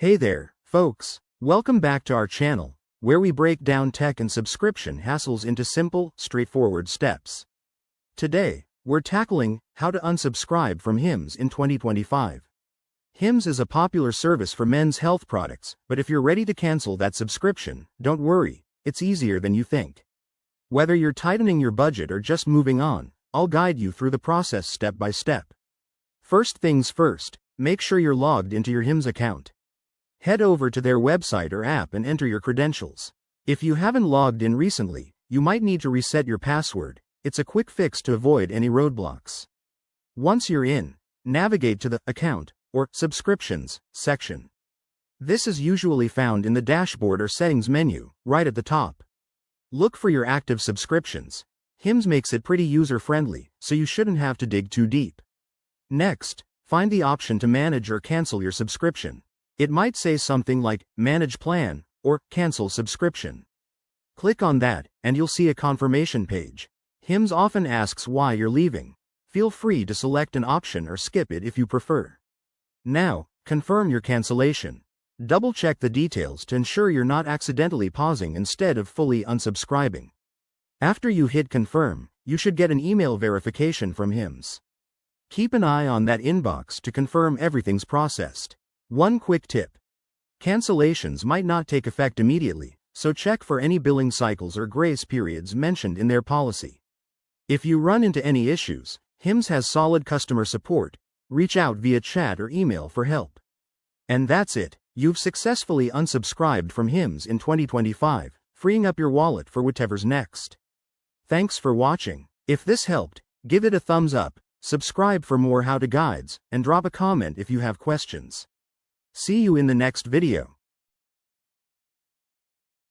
Hey there, folks. Welcome back to our channel, where we break down tech and subscription hassles into simple, straightforward steps. Today, we're tackling how to unsubscribe from Hims in 2025. Hims is a popular service for men's health products, but if you're ready to cancel that subscription, don't worry, it's easier than you think. Whether you're tightening your budget or just moving on, I'll guide you through the process step by step. First things first, make sure you're logged into your Hims account. Head over to their website or app and enter your credentials. If you haven't logged in recently, you might need to reset your password. It's a quick fix to avoid any roadblocks. Once you're in, navigate to the Account or Subscriptions section. This is usually found in the dashboard or settings menu, right at the top. Look for your active subscriptions. Hims makes it pretty user-friendly, so you shouldn't have to dig too deep. Next, find the option to manage or cancel your subscription. It might say something like Manage Plan or Cancel Subscription. Click on that, and you'll see a confirmation page. Hims often asks why you're leaving. Feel free to select an option or skip it if you prefer. Now, confirm your cancellation. Double-check the details to ensure you're not accidentally pausing instead of fully unsubscribing. After you hit confirm, you should get an email verification from Hims. Keep an eye on that inbox to confirm everything's processed. One quick tip. Cancellations might not take effect immediately, so check for any billing cycles or grace periods mentioned in their policy. If you run into any issues, Hims has solid customer support. Reach out via chat or email for help. And that's it. You've successfully unsubscribed from Hims in 2025, freeing up your wallet for whatever's next. Thanks for watching. If this helped, give it a thumbs up, subscribe for more how-to guides, and drop a comment if you have questions. See you in the next video.